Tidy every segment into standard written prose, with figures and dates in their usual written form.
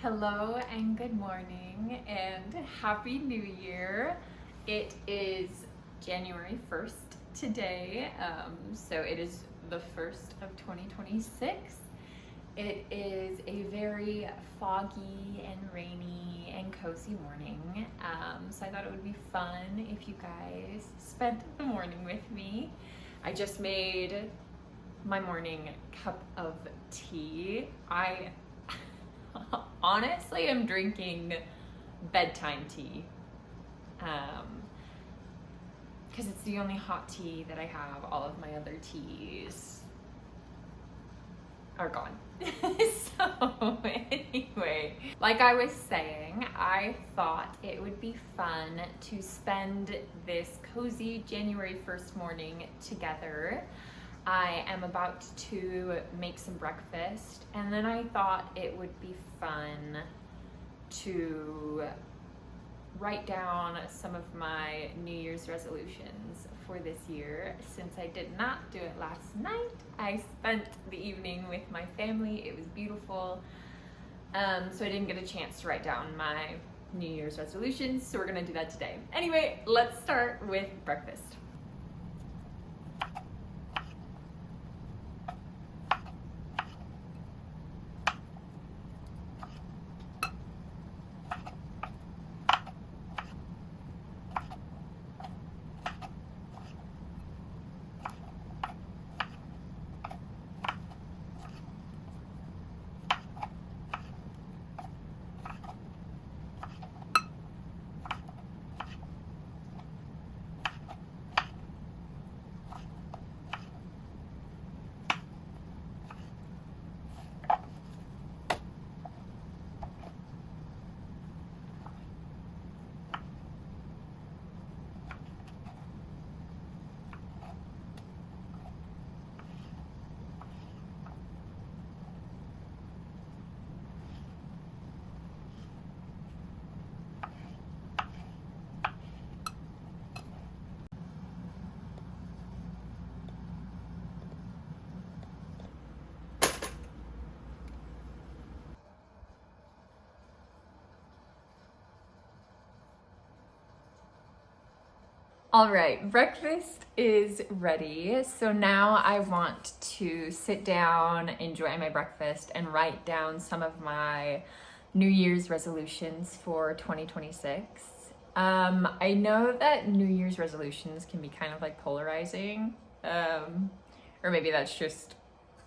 Hello and good morning and Happy New Year. It is January 1st today, so it is the 1st of 2026. It is a very foggy and rainy and cozy morning, so I thought it would be fun if you guys spent the morning with me. I just made my morning cup of tea. I honestly am drinking bedtime tea because it's the only hot tea that I have. All of my other teas are gone. So anyway, like I was saying, I thought it would be fun to spend this cozy January 1st morning together. I am about to make some breakfast, and then I thought it would be fun to write down some of my New Year's resolutions for this year. Since I did not do it last night, I spent the evening with my family. It was beautiful, so I didn't get a chance to write down my New Year's resolutions, so we're gonna do that today. Anyway, let's start with breakfast. All right, breakfast is ready. So now I want to sit down, enjoy my breakfast, and write down some of my New Year's resolutions for 2026. I know that New Year's resolutions can be kind of like polarizing, or maybe that's just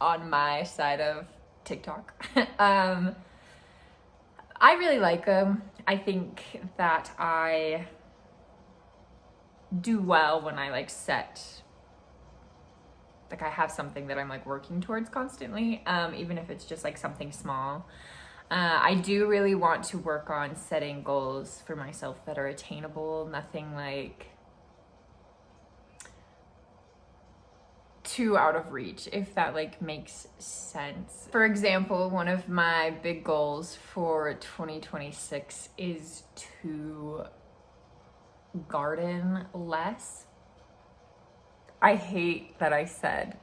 on my side of TikTok. I really like them. I think that I do well when I I have something that I'm working towards constantly, even if it's just something small. I do really want to work on setting goals for myself that are attainable, nothing too out of reach, if that makes sense. For example, one of my big goals for 2026 is to garden less. I hate that I said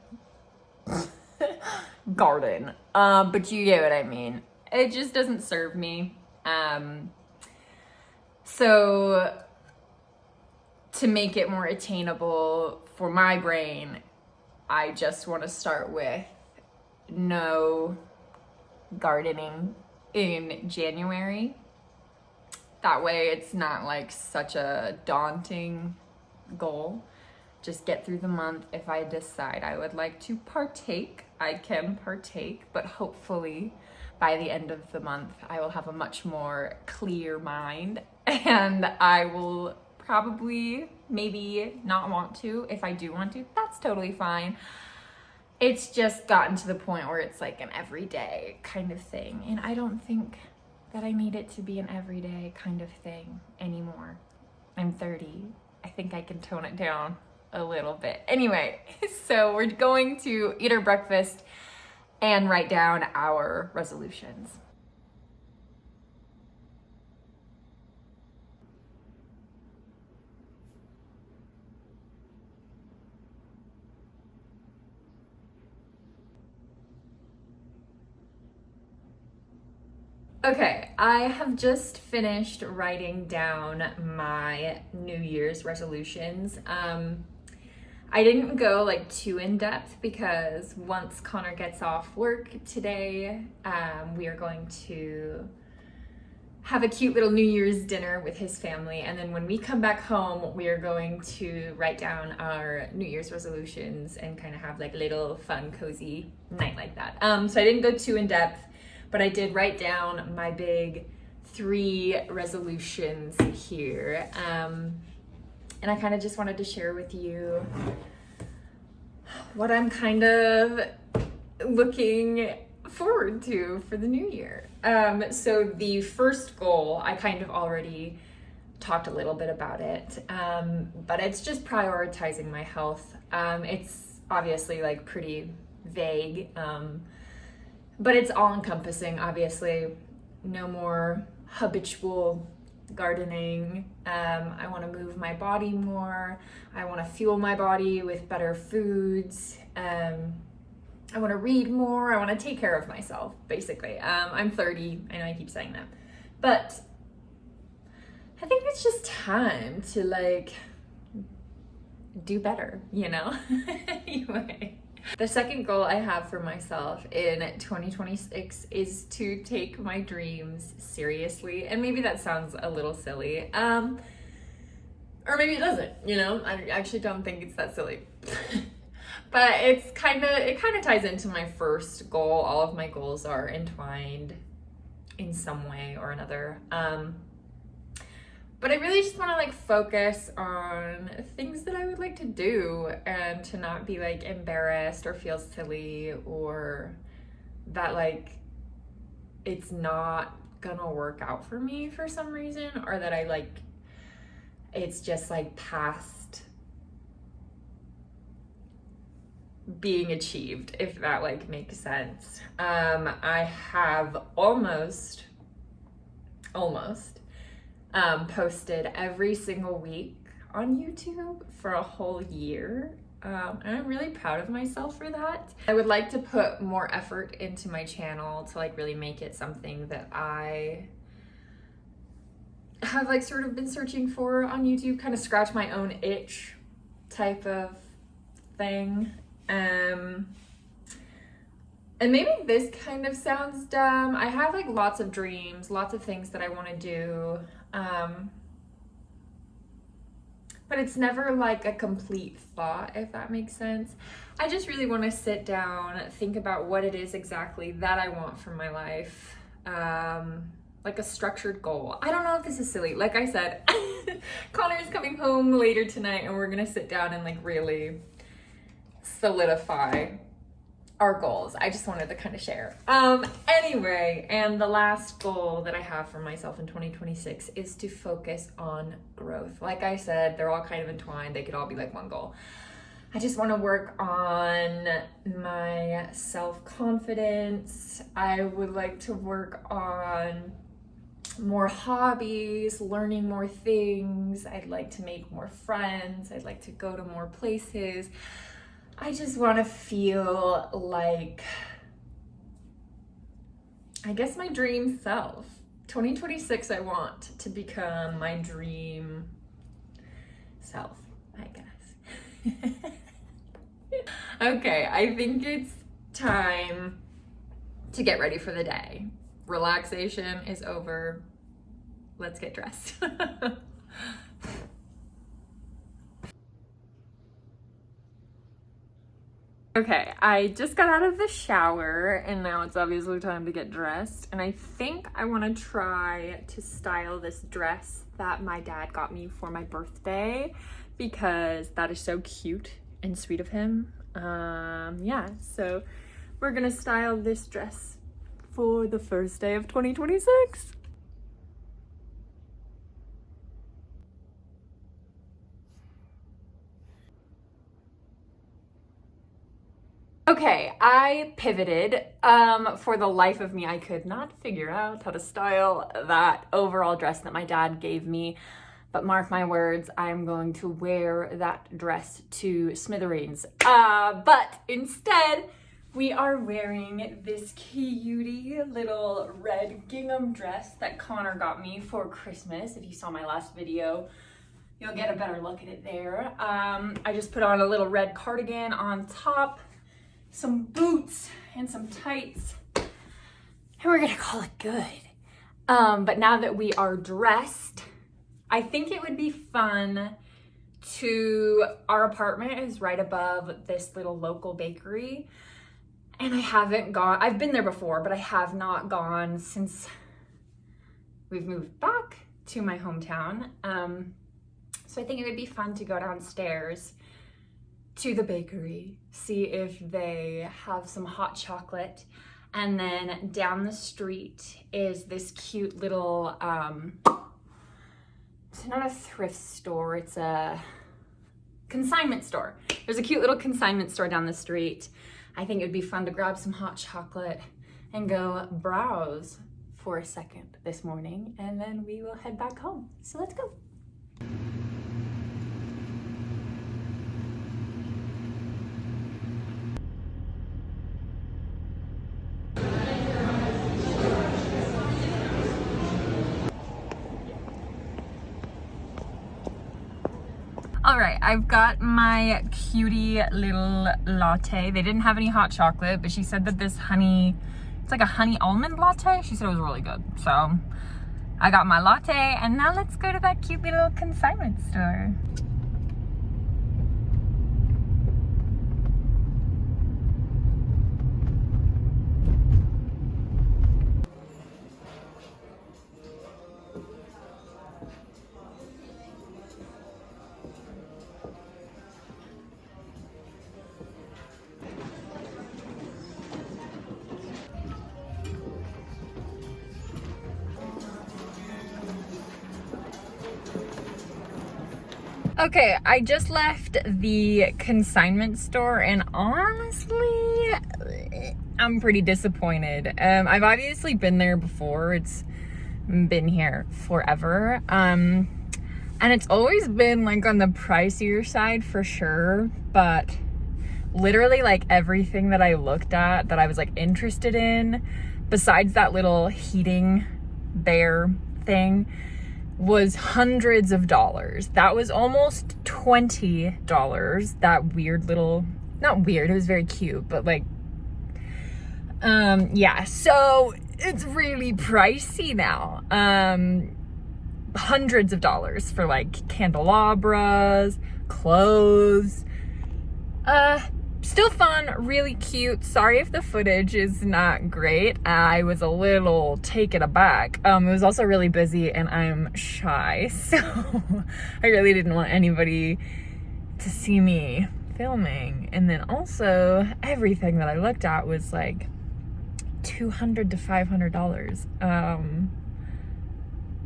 garden, but you get what I mean. It just doesn't serve me. So to make it more attainable for my brain, I just want to start with no gardening in January. That way it's not such a daunting goal. Just get through the month. If I decide I would like to partake, I can partake, but hopefully by the end of the month, I will have a much more clear mind, and I will probably maybe not want to. If I do want to, that's totally fine. It's just gotten to the point where it's an everyday kind of thing, and I don't think that I need it to be an everyday kind of thing anymore. I'm 30. I think I can tone it down a little bit. Anyway, so we're going to eat our breakfast and write down our resolutions. Okay, I have just finished writing down my New Year's resolutions. I didn't go like too in depth because once Connor gets off work today, we are going to have a cute little New Year's dinner with his family. And then when we come back home, we are going to write down our New Year's resolutions and kind of have like a little fun, cozy night like that. So I didn't go too in depth, but I did write down my big 3 resolutions here. And I kind of just wanted to share with you what I'm kind of looking forward to for the new year. So the first goal, I kind of already talked a little bit about it, but it's just prioritizing my health. It's obviously like pretty vague, but it's all encompassing. Obviously, no more habitual gardening. I want to move my body more. I want to fuel my body with better foods. I want to read more. I want to take care of myself, basically. I'm 30. I know I keep saying that, but I think it's just time to like do better, you know? Anyway. The second goal I have for myself in 2026 is to take my dreams seriously. And maybe that sounds a little silly. Or maybe it doesn't, you know? I actually don't think it's that silly. But it kind of ties into my first goal. All of my goals are entwined in some way or another. But I really just want to like focus on things that I would like to do and to not be like embarrassed or feel silly or that like it's not gonna work out for me for some reason, or that I like it's just like past being achieved, if that like makes sense. I have almost posted every single week on YouTube for a whole year. And I'm really proud of myself for that. I would like to put more effort into my channel to like really make it something that I have like sort of been searching for on YouTube, kind of scratch my own itch type of thing. And maybe this kind of sounds dumb. I have like lots of dreams, lots of things that I want to do. But it's never like a complete thought, if that makes sense. I just really want to sit down, think about what it is exactly that I want for my life. Like a structured goal. I don't know if this is silly. Like I said, Connor's coming home later tonight and we're gonna sit down and like really solidify our goals. I just wanted to kind of share. Anyway, and the last goal that I have for myself in 2026 is to focus on growth. Like I said, they're all kind of entwined. They could all be like one goal. I just want to work on my self-confidence. I would like to work on more hobbies, learning more things. I'd like to make more friends. I'd like to go to more places. I just want to feel like, I guess, my dream self. 2026, I want to become my dream self, I guess. Okay, I think it's time to get ready for the day. Relaxation is over. Let's get dressed. Okay, I just got out of the shower and now it's obviously time to get dressed. And I think I want to try to style this dress that my dad got me for my birthday because that is so cute and sweet of him. Yeah, so we're gonna style this dress for the first day of 2026. Okay, I pivoted. For the life of me, I could not figure out how to style that overall dress that my dad gave me. But mark my words, I'm going to wear that dress to smithereens. But instead, We are wearing this cutie little red gingham dress that Connor got me for Christmas. If you saw my last video, you'll get a better look at it there. I just put on a little red cardigan on top, some boots and some tights, and we're gonna call it good. But now that we are dressed, I think it would be fun our apartment is right above this little local bakery. And I haven't gone, I've been there before, but I have not gone since we've moved back to my hometown. So I think it would be fun to go downstairs to the bakery, see if they have some hot chocolate. And then down the street is this cute little, it's not a thrift store, it's a consignment store. There's a cute little consignment store down the street. I think it would be fun to grab some hot chocolate and go browse for a second this morning, and then we will head back home. So let's go. All right, I've got my cutie little latte. They didn't have any hot chocolate, but she said that this honey, it's like a honey almond latte. She said it was really good. So I got my latte, and now let's go to that cute little consignment store. Okay, I just left the consignment store, and honestly, I'm pretty disappointed. I've obviously been there before. It's been here forever. And it's always been like on the pricier side for sure, but literally like everything that I looked at that I was like interested in, besides that little heating bear thing, was hundreds of dollars. That was almost $20. That weird little, not weird, it was very cute, but like, yeah, so it's really pricey now. Hundreds of dollars for like candelabras, clothes, still fun, really cute. Sorry if the footage is not great. I was a little taken aback. It was also really busy, and I'm shy, so I really didn't want anybody to see me filming. And then also everything that I looked at was like $200 to $500.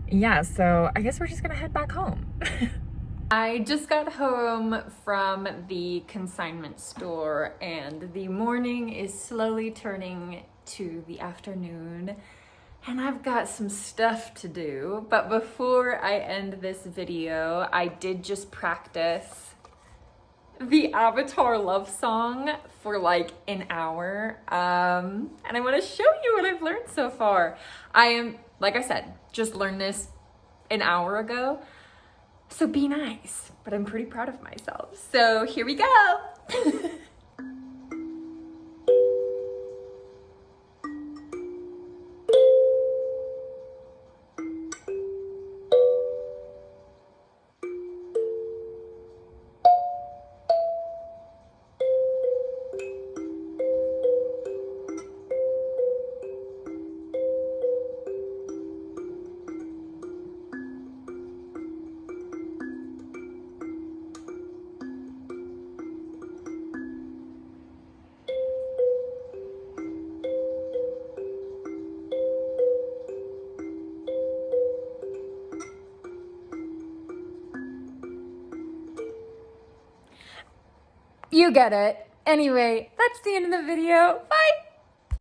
Yeah, so I guess we're just gonna head back home. I just got home from the consignment store, and the morning is slowly turning to the afternoon, and I've got some stuff to do. But before I end this video, I did just practice the Avatar love song for like an hour, and I want to show you what I've learned so far. I am, like I said, just learned this an hour ago. So be nice, but I'm pretty proud of myself. So here we go. You get it. Anyway, that's the end of the video. Bye!